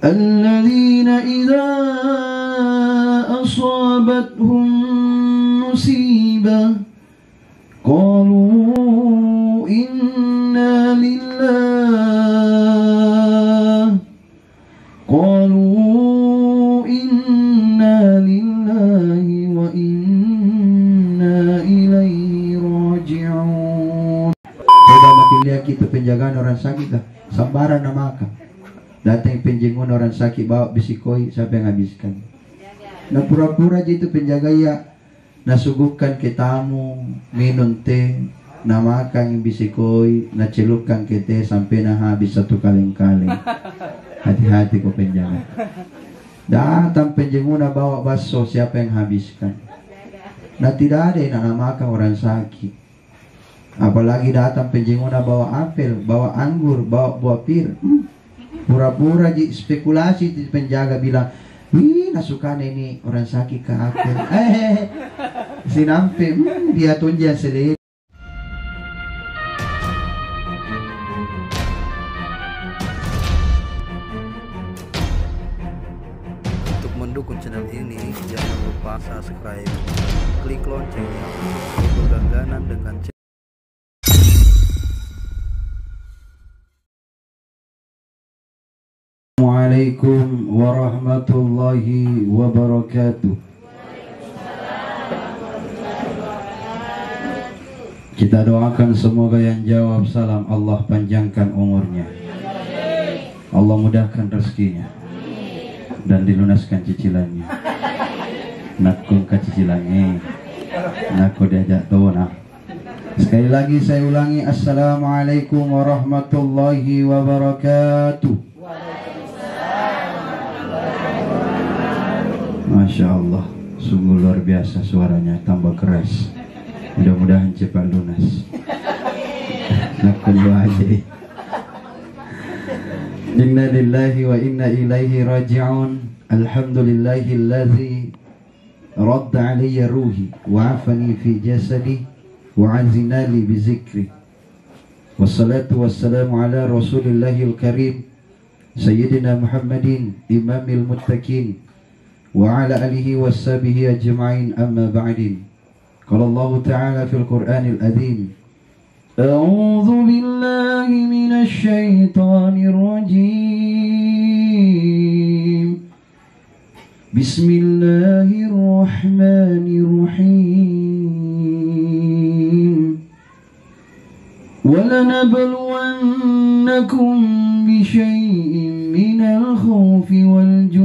الذين إذا أصابتهم مصيبة قالوا إنا لله وإنا إليه راجعون. Coba makin lihat kita penjagaan orang sakit lah, sambaran nama makan. Datang penjengun orang sakit bawa bisikoi, siapa yang habiskan? Nah pura-pura aja itu penjaga ya, nah suguhkan ke tamu minum teh, nah makan bisikoi, nah celupkan ke teh sampai nah habis satu kaleng-kaleng. Hati-hati kok penjaga. Datang penjengun bawa bakso, siapa yang habiskan? Nah tidak ada yang nak makan orang sakit. Apalagi datang penjengun bawa apel, bawa anggur, bawa buah pir. Pura-pura spekulasi di penjaga bilang, wih nasukan ini orang sakit ke apel. Sinampe dia tunjuk sendiri. Untuk mendukung channel ini jangan lupa subscribe, klik loncengnya untuk langganan dengan channel. Assalamualaikum warahmatullahi wabarakatuh. Kita doakan semoga yang jawab salam Allah panjangkan umurnya, Allah mudahkan rezekinya, dan dilunaskan cicilannya. Nakun ke cicilannya, nakun diajak tona. Sekali lagi saya ulangi, Assalamualaikum warahmatullahi wabarakatuh. Masya Allah, sungguh luar biasa suaranya, tambah keras. Mudah-mudahan cepat lunas. Nakul aja. Inna lillahi wa inna ilaihi raji'un. Alhamdulillahilladzi radda alayya ruhi wa afani fi jasadi wa azinali bi zikri. Wassalatu wassalamu ala rasulillahil karim Sayyidina Muhammadin imamil muttaqin wa ala alihi wassabihi ajma'in, amma ba'din. Qala Allah Ta'ala fil Qur'anil Azim, A'udzu billahi minasy syaithanir rajim. Bismillahirrahmanirrahim. Wa lanabluwannakum bi syai'in minal khawfi wal ju'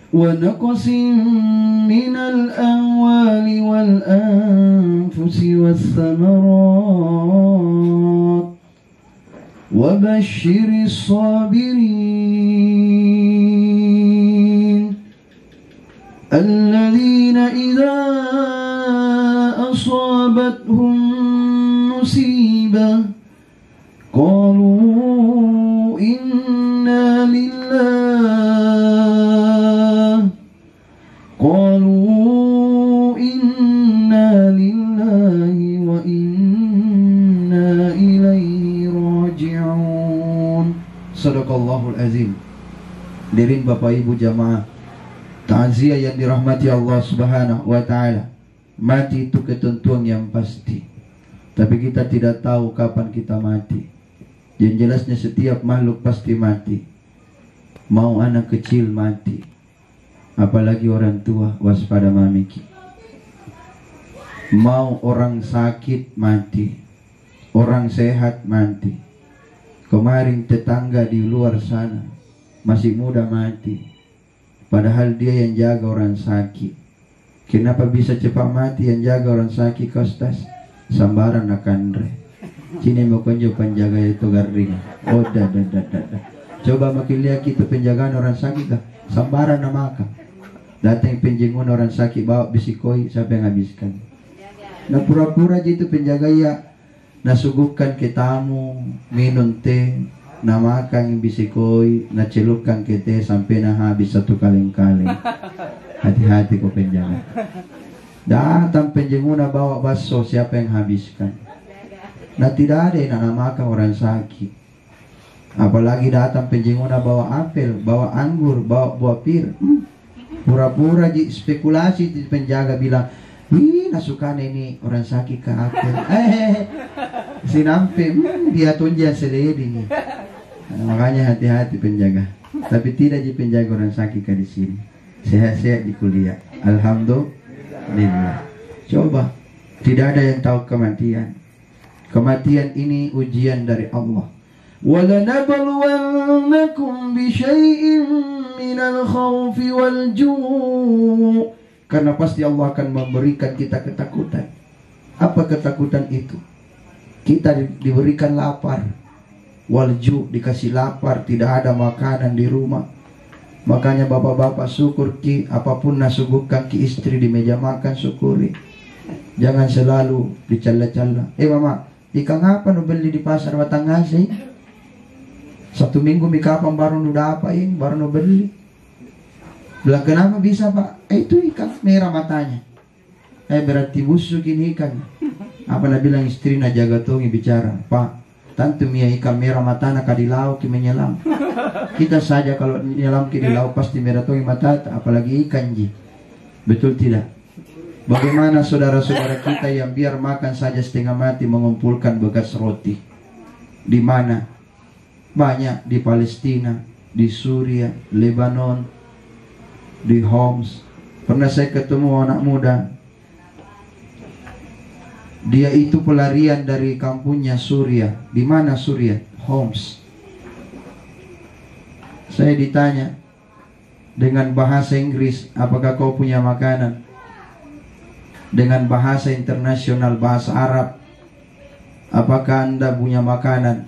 ونقص من الأموال والأنفس والثمرات وبشر الصابرين الذين إذا أصابتهم مصيبة قالوا إنا لله وإنا إليه راجعون. Sadaqallahul azim. Hadirin Bapak Ibu jamaah, takziah yang dirahmati Allah Subhanahu wa taala. Mati itu ketentuan yang pasti, tapi kita tidak tahu kapan kita mati. Yang jelasnya setiap makhluk pasti mati. Mau anak kecil mati, apalagi orang tua, waspada mamiki. Mau orang sakit mati, orang sehat mati. Kemarin tetangga di luar sana masih muda mati, padahal dia yang jaga orang sakit. Kenapa bisa cepat mati yang jaga orang sakit? Kostas sambaran akandre. Cini mau kunjung penjaga itu garding. Oh dah. Coba makin lihat kita penjagaan orang sakit lah, sambaran nama makan. Datang penjengun orang sakit bawa bisikoi, siapa yang habiskan? Nah pura-pura aja itu penjaga ya, nah suguhkan ke tamu minum teh, nah makan bisikoi, nah celupkan ke teh sampai nah habis satu kaleng-kaleng. Hati-hati kok penjaga. Datang penjengun bawa bakso, siapa yang habiskan? Nah tidak ada yang nak makan orang sakit. Apalagi datang penjenguna bawa apel, bawa anggur, bawa buah pir. Pura-pura spekulasi di penjaga bilang, "Wih, nasukan ini orang sakit ke apel." Sinampe, dia tunjang seledi nih. Makanya hati-hati penjaga. Tapi tidak di penjaga orang sakit ke di sini. Sehat-sehat di kuliah. Alhamdulillah. Coba, tidak ada yang tahu kematian. Kematian ini ujian dari Allah. وَلَنَبْلُوَنَّكُمْ بِشَيْءٍ مِّنَ الْخَوْفِ وَالْجُوعِ. Karena pasti Allah akan memberikan kita ketakutan. Apa ketakutan itu? Kita diberikan lapar. Walju, dikasih lapar, tidak ada makanan di rumah. Makanya bapak-bapak syukur ki, apapun nasuguhkan ki istri di meja makan, syukuri. Jangan selalu dicala-cala. Mama, ikan apa nu beli di pasar Batangas? 1 minggu mikapang baru nu dapain, baru nu beli. Bilang, kenapa bisa pak? Itu ikan merah matanya. Berarti busuk ini ikan. Apa nak bilang istri na jaga tongi bicara, Pak, tantu mia ikan merah matana ka di laut ki menyelam. Kita saja kalau menyelam ki di laut pasti merah tongi mata, apalagi ikan ji. Betul tidak? Bagaimana saudara-saudara kita yang biar makan saja setengah mati mengumpulkan bekas roti? Di mana? Banyak di Palestina, di Suria, Lebanon, di Homs. Pernah saya ketemu anak muda. Dia itu pelarian dari kampungnya Suria. Di mana Suria? Homs. Saya ditanya dengan bahasa Inggris, apakah kau punya makanan? Dengan bahasa internasional, bahasa Arab, apakah anda punya makanan?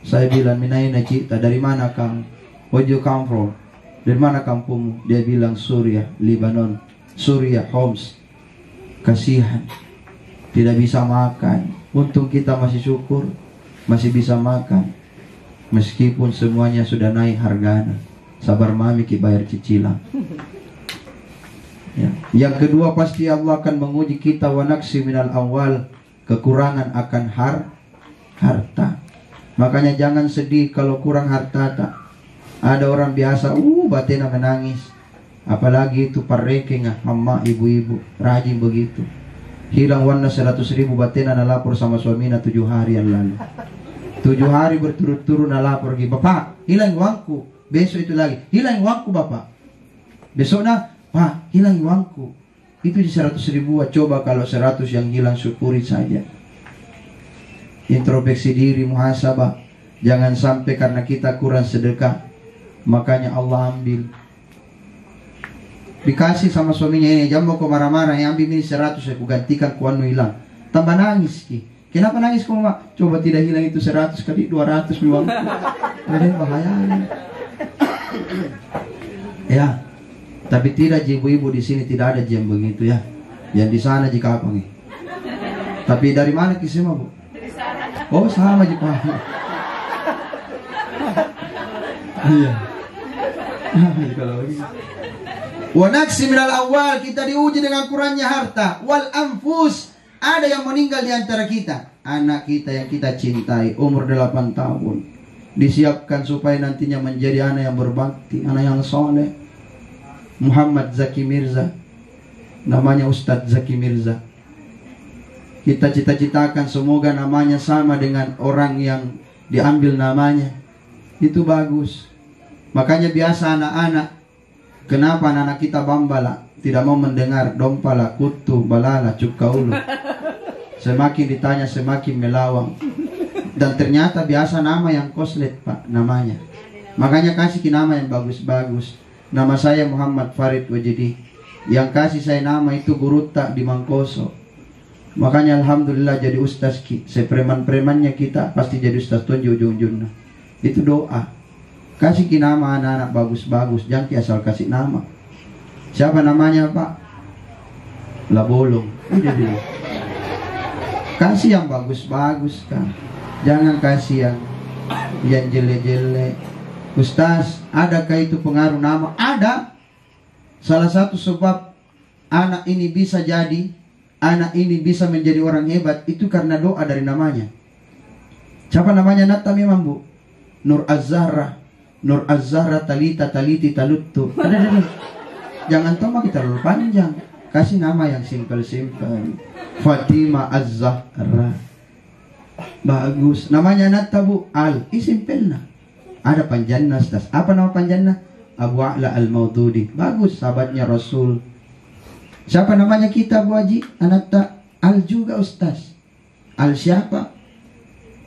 Saya bilang, minaina cita, dari mana kamu? Where you come from? Dari mana kampungmu? Dia bilang Suria, Lebanon. Suria, Homs. Kasihan, tidak bisa makan. Untung kita masih syukur, masih bisa makan. Meskipun semuanya sudah naik harganya. Sabar mami ki bayar cicilan. Ya. Yang kedua, pasti Allah akan menguji kita, wa naksi minal awal, kekurangan akan harta. Makanya jangan sedih kalau kurang harta tak. Ada orang biasa, batina menangis. Apalagi itu parreking, mama, ibu-ibu, rajin begitu. Hilang warna 100.000 batina na lapor sama suaminya 7 hari yang lalu. 7 hari berturut-turut na lapor lagi. Bapak, hilang uangku. Besok itu lagi, hilang uangku bapak. Besok na, Pak, hilang uangku. Itu di 100.000. Coba kalau 100 yang hilang, syukuri saja. Introspeksi diri, muhasabah. Jangan sampai karena kita kurang sedekah, makanya Allah ambil. Dikasih sama suaminya, ini jangan mau kau marah-marah, yang ambil ini 100, aku gantikan kuanu hilang. Tambah nangis ki. Kenapa nangis kau mak? Coba tidak hilang itu 100 kali 200 uangku. Ada bahaya. Ya. Tapi tidak, ibu-ibu di sini tidak ada jam begitu ya. Yang di sana jika apa nih? Tapi dari mana kisah bu? Oh sama jika. Iya. Kalau begitu. Wa naksi minal awal, kita diuji dengan kurangnya harta. Wal anfus, ada yang meninggal di antara kita. Anak kita yang kita cintai, umur 8 tahun. Disiapkan supaya nantinya menjadi anak yang berbakti, anak yang soleh. Muhammad Zaki Mirza, namanya Ustadz Zaki Mirza. Kita cita-citakan semoga namanya sama dengan orang yang diambil namanya. Itu bagus. Makanya biasa anak-anak, kenapa anak-anak kita bambala, tidak mau mendengar dompala, kutu, balala, cukaulu. Semakin ditanya semakin melawang. Dan ternyata biasa nama yang koslet pak namanya. Makanya kasih nama yang bagus-bagus. Nama saya Muhammad Farid Wajidi. Yang kasih saya nama itu Guruta di Mangkoso. Makanya alhamdulillah jadi ustaz ki. Sepreman-premannya kita pasti jadi ustaz tuan ujung-ujungnya. Itu doa. Kasih ki nama anak-anak bagus-bagus. Jangan asal kasih nama. Siapa namanya pak? Labolong. Udah dulu. Kasih yang bagus-bagus kan. Jangan kasih yang jelek-jelek. Ustaz, adakah itu pengaruh nama? Ada. Salah satu sebab anak ini bisa jadi, anak ini bisa menjadi orang hebat, itu karena doa dari namanya. Siapa namanya? Nata memang bu. Nur Az-Zahra, Nur Az-Zahra talita taliti taluttu. Jangan tahu kita terlalu panjang. Kasih nama yang simple-simple. Fatimah Az-Zahra. Bagus. Namanya Natta bu, Al. Simple na. Ada panjanna Ustaz. Apa nama panjanna? Abu A'la Al-Maududi. Bagus, sahabatnya Rasul. Siapa namanya kita Bu Haji? Natta Al juga Ustaz. Al siapa?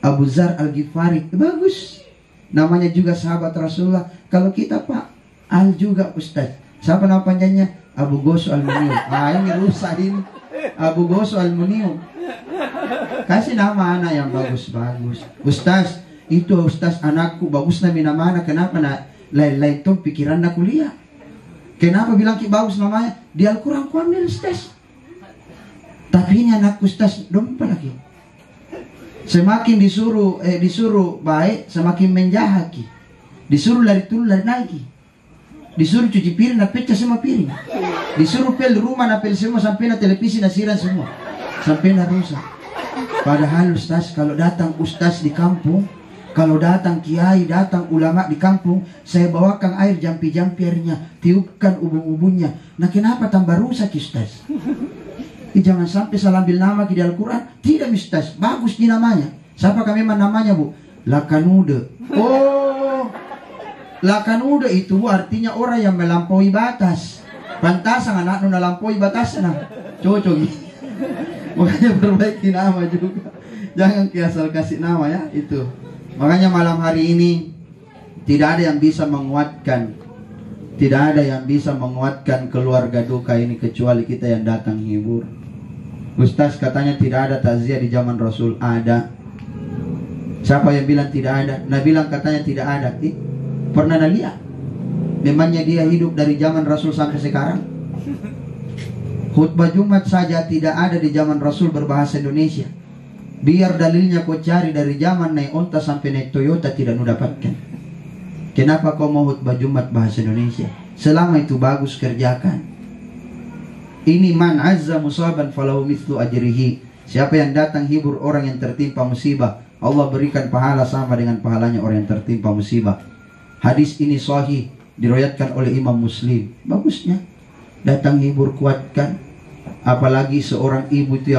Abu Zar Al-Ghifari. Bagus. Namanya juga sahabat Rasulullah. Kalau kita Pak, Al juga Ustaz. Siapa nama panjangnya? Abu Gosu Al-Munium. Ini rusak ini. Abu Gosu Al-Munium. Kasih nama anak yang bagus-bagus. Ustaz, itu Ustaz anakku bagus nama anak. Kenapa nak lain-lain tuh pikiran nak kuliah? Kenapa bilang ki bagus namanya? Di Al-Quran ku ambil Ustaz. Tapi ini anakku Ustaz dompa lagi. Semakin disuruh baik, semakin menjahat ki. Disuruh lari turun lari naik ki. Disuruh cuci piring, nak pecah semua piring. Disuruh pel rumah, nak pel semua sampai na televisi nasiran semua. Sampai na rusak. Padahal Ustaz, kalau datang Ustaz di kampung, kalau datang kiai, datang ulama di kampung, saya bawakan air jampi-jampi airnya, tiupkan ubun-ubunnya. Nah kenapa tambah rusak Ustaz? Jangan sampai salah ambil nama di Al-Quran. Tidak Ustaz, bagus di namanya. Siapa kami memang namanya Bu? Lakanude. Oh, Lakanude itu Bu artinya orang yang melampaui batas. Pantasan anak nuna lampaui batas nah. Cocok. Makanya perbaiki nama juga. Jangan asal kasih nama ya itu. Makanya malam hari ini tidak ada yang bisa menguatkan, tidak ada yang bisa menguatkan keluarga duka ini kecuali kita yang datang hibur. Ustaz katanya tidak ada takziah di zaman Rasul. Ada. Siapa yang bilang tidak ada? Nah bilang katanya tidak ada. Pernah lihat? Memangnya dia hidup dari zaman Rasul sampai sekarang? Khutbah Jumat saja tidak ada di zaman Rasul berbahasa Indonesia. Biar dalilnya kau cari dari zaman naik onta sampai naik Toyota tidak nu dapatkan. Kenapa kau mau khutbah Jumat bahasa Indonesia? Selama itu bagus kerjakan. Ini man azza musaban falahu mithlu ajrihi. Siapa yang datang hibur orang yang tertimpa musibah, Allah berikan pahala sama dengan pahalanya orang yang tertimpa musibah. Hadis ini sahih, diriwayatkan oleh Imam Muslim. Bagusnya datang hibur, kuatkan. Apalagi seorang ibu itu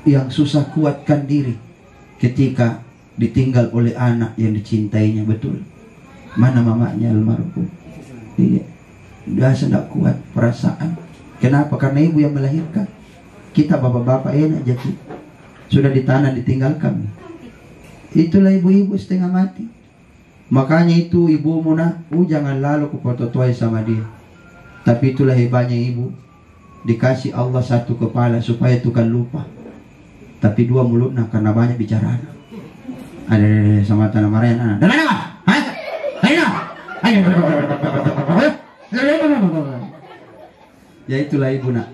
yang susah kuatkan diri ketika ditinggal oleh anak yang dicintainya betul. Mana mamanya almarhum? Iya, biasa tidak kuat perasaan. Kenapa? Karena ibu yang melahirkan. Kita bapak-bapak enak jadi sudah ditanam ditinggalkan. Itulah ibu-ibu setengah mati. Makanya itu ibumu nak, jangan lalu kupototoy sama dia. Tapi itulah hebatnya ibu. Dikasih Allah satu kepala supaya tukang lupa. Tapi dua mulut nak karena banyak bicara. Ada sama tanah marahin anak. Dan mana? Hah? Ayo. Ya itulah ibu nak.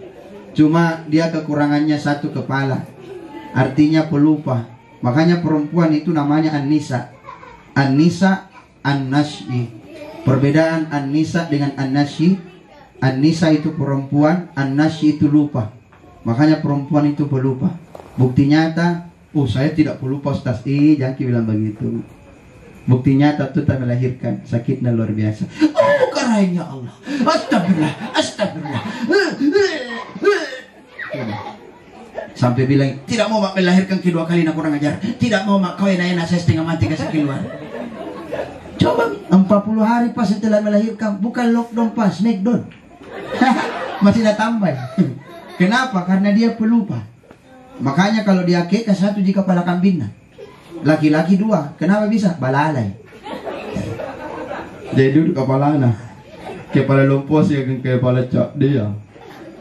Cuma dia kekurangannya satu kepala. Artinya pelupa. Makanya perempuan itu namanya An-Nisa. An-Nisa, An-Nasyi. Perbedaan An-Nisa dengan An-Nasyi. An-Nisa itu perempuan, An-Nasyi itu lupa. Makanya perempuan itu pelupa. Bukti nyata, saya tidak pelupa Ustaz. Jangan bilang begitu. Bukti nyata itu tak melahirkan, sakitnya luar biasa. Oh karanya Allah. Astagfirullah, astagfirullah. Sampai bilang tidak mau mak melahirkan kedua kali nak kurang ajar. Tidak mau mak kau enak-enak saya setengah mati kasih keluar. Coba 40 hari pas setelah melahirkan, bukan lockdown pas, smackdown. Masih ada tambah. Kenapa? Karena dia pelupa. Makanya kalau dia akikah satu di kepala kambingnya. Laki-laki dua, kenapa bisa? Balalai. Jadi duduk kepalanya, kepala lumpur sih dengan kepala cak dia.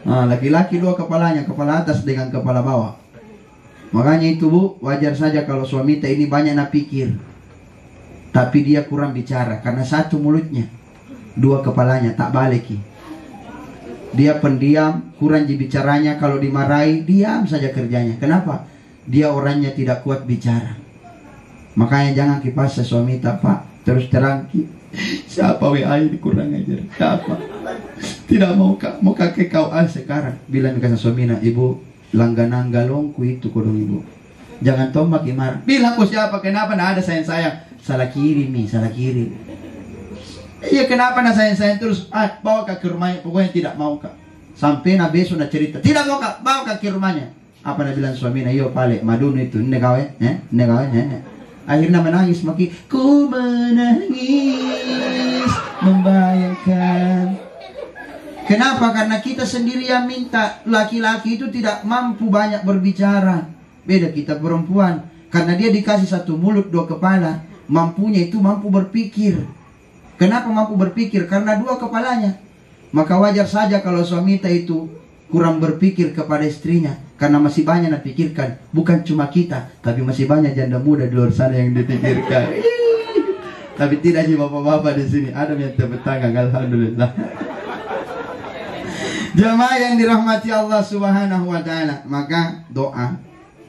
Laki-laki dua kepalanya, kepala atas dengan kepala bawah. Makanya itu Bu, wajar saja kalau suami kita ini banyak nak pikir, tapi dia kurang bicara karena satu mulutnya, dua kepalanya tak balik. Dia pendiam, kurang bicaranya. Kalau dimarahi, diam saja kerjanya. Kenapa? Dia orangnya tidak kuat bicara. Makanya jangan kipaksa suami tak Pak. Terus terang siapa WA ini kurang ajar. Siapa? Tidak mau kakek kau sekarang. Bilang ke suami nak, ibu langganan galongku itu kodong ibu. Jangan tombak marah. Bilang kok siapa, kenapa nggak ada sayang-sayang? Salah kiri nih, salah kiri. Iya, kenapa nak sayang-sayang terus? Bawa ke rumahnya, pokoknya tidak mau kak. Sampai na besok na cerita, tidak mau kak, bawa ke rumahnya. Apa nak bilang suaminya? Yo pale, madun itu, ini kau ini kau Akhirnya menangis maki, ku menangis membayangkan. Kenapa? Karena kita sendiri yang minta. Laki-laki itu tidak mampu banyak berbicara. Beda kita perempuan. Karena dia dikasih satu mulut dua kepala. Mampunya itu mampu berpikir. Kenapa mampu berpikir? Karena dua kepalanya. Maka wajar saja kalau suami itu kurang berpikir kepada istrinya. Karena masih banyak yang pikirkan. Bukan cuma kita, tapi masih banyak janda muda di luar sana yang dipikirkan. Tapi tidak sih bapak-bapak di sini. Ada yang tepuk tangan, alhamdulillah. Jemaah yang dirahmati Allah Subhanahu wa taala, maka doa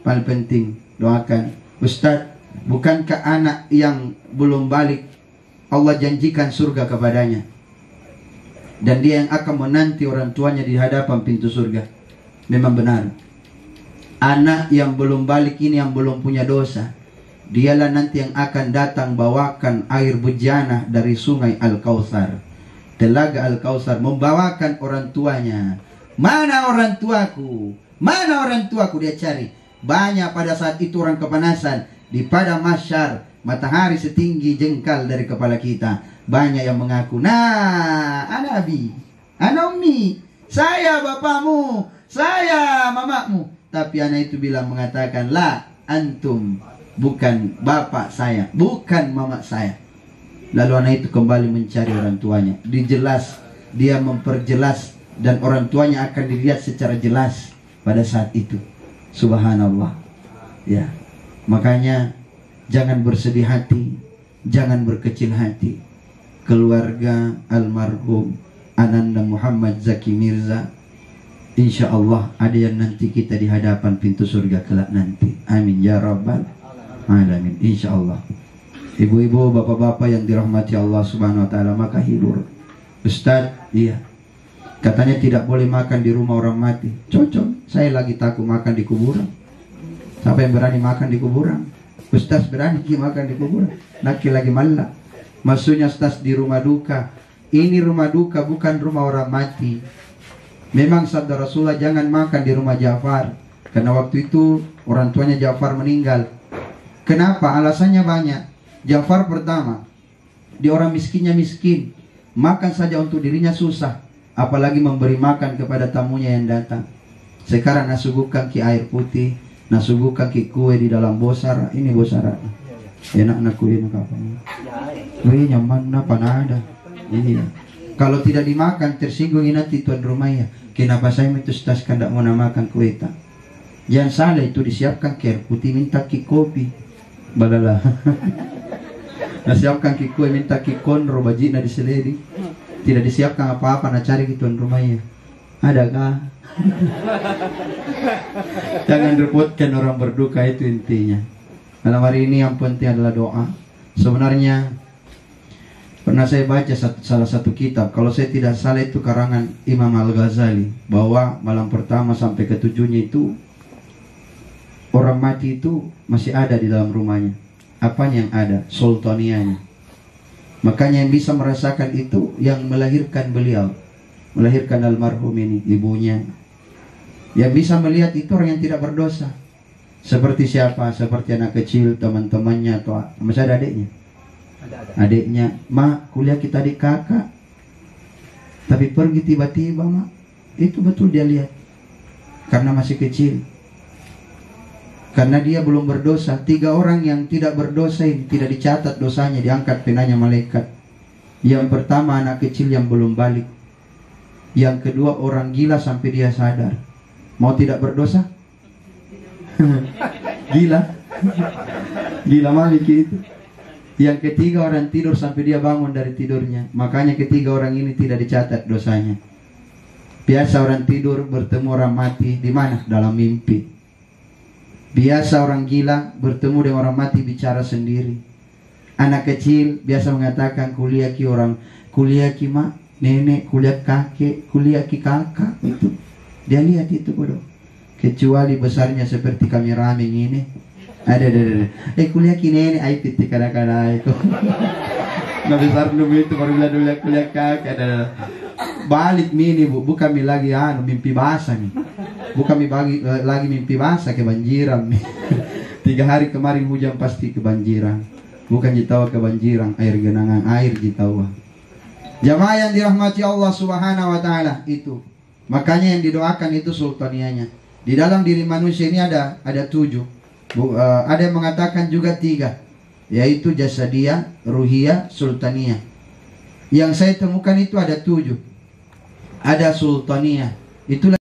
paling penting. Doakan. Ustaz, bukankah anak yang belum balik Allah janjikan surga kepadanya, dan dia yang akan menanti orang tuanya di hadapan pintu surga? Memang benar. Anak yang belum balik ini, yang belum punya dosa, dialah nanti yang akan datang bawakan air bejana dari sungai Al-Kautsar, Telaga Al-Kautsar, membawakan orang tuanya. Mana orang tuaku? Mana orang tuaku? Dia cari. Banyak pada saat itu orang kepanasan. Di padang mahsyar, matahari setinggi jengkal dari kepala kita. Banyak yang mengaku, nah, ana abi, ana ummi, saya bapamu, saya mamamu. Tapi anak itu mengatakan, la, antum, bukan bapak saya, bukan mama saya. Lalu anak itu kembali mencari orang tuanya. Dijelas, dia memperjelas, dan orang tuanya akan dilihat secara jelas pada saat itu. Subhanallah. Ya, makanya jangan bersedih hati, jangan berkecil hati. Keluarga almarhum Ananda Muhammad Zaki Mirza, insya Allah ada yang nanti kita di hadapan pintu surga kelak nanti. Amin ya rabbal alamin. Insya Allah. Ibu-ibu, bapak-bapak yang dirahmati Allah Subhanahu wa taala, maka hibur. Ustaz, iya, katanya tidak boleh makan di rumah orang mati. Cocok, saya lagi takut makan di kuburan. Siapa yang berani makan di kuburan? Ustaz berani makan di kuburan. Laki lagi malah. Maksudnya Ustaz di rumah duka. Ini rumah duka, bukan rumah orang mati. Memang sabda Rasulullah jangan makan di rumah Ja'far, karena waktu itu orang tuanya Ja'far meninggal. Kenapa? Alasannya banyak. Ja'far pertama, dia orang miskinnya miskin, makan saja untuk dirinya susah, apalagi memberi makan kepada tamunya yang datang. Sekarang nasuguhkan ki air putih, nasuguhkan ki kue di dalam bosara. Ini bosara enak nak kue nak apa? Kue nyaman apa nada? Iya. Kalau tidak dimakan tersinggung nanti tuan rumahnya. Kenapa saya metustas tidak mau makan kue tak? Jangan salah, itu disiapkan air putih, minta ki kopi. Balala. Nasiapkan ki kue, minta ki konro, bajina diseledi. Tidak disiapkan apa-apa, nak cari ki tuan rumahnya. Adakah? Jangan repotkan orang berduka, itu intinya. Malam hari ini yang penting adalah doa. Sebenarnya pernah saya baca salah satu kitab, kalau saya tidak salah itu karangan Imam Al-Ghazali, bahwa malam pertama sampai ketujuhnya itu orang mati itu masih ada di dalam rumahnya. Apanya yang ada? Sultanianya. Makanya yang bisa merasakan itu yang melahirkan beliau, melahirkan almarhum ini, ibunya. Yang bisa melihat itu orang yang tidak berdosa. Seperti siapa? Seperti anak kecil, teman-temannya, atau masih ada adiknya. Adiknya, ma, kuliah kita adik kakak, tapi pergi tiba-tiba, ma. Itu betul dia lihat, karena masih kecil, karena dia belum berdosa. 3 orang yang tidak berdosa ini tidak dicatat dosanya, diangkat penanya malaikat. Yang pertama anak kecil yang belum balik, yang kedua orang gila sampai dia sadar. Mau tidak berdosa? Gila, gila malik itu. Yang ketiga orang tidur sampai dia bangun dari tidurnya. Makanya ketiga orang ini tidak dicatat dosanya. Biasa orang tidur bertemu orang mati di mana? Dalam mimpi. Biasa orang gila bertemu dengan orang mati bicara sendiri. Anak kecil biasa mengatakan kuliah ki orang, kuliah ki mak, nenek, kuliah kakek, kuliah ki kakak. Itu dia lihat itu bodoh. Kecuali besarnya seperti kami raming ini, Ada. Kuliah kini ini ai piti kadang-kadang itu. Nggak besar dulu itu baru bilang dulu kuliah kakak ada. Balik mini bu, bukan mi lagi mimpi basah nih. Bukan mi lagi mimpi basah kebanjiran nih. 3 hari kemarin hujan pasti kebanjiran. Bukan jitawa kebanjiran, air genangan air jitawa. Jamaah yang dirahmati Allah Subhanahu wa taala itu. Makanya yang didoakan itu sultanianya. Di dalam diri manusia ini ada 7. Ada yang mengatakan juga 3, yaitu jasadiyah, ruhiyah, sultaniyah. Yang saya temukan itu ada 7. Ada sultaniyah. Itulah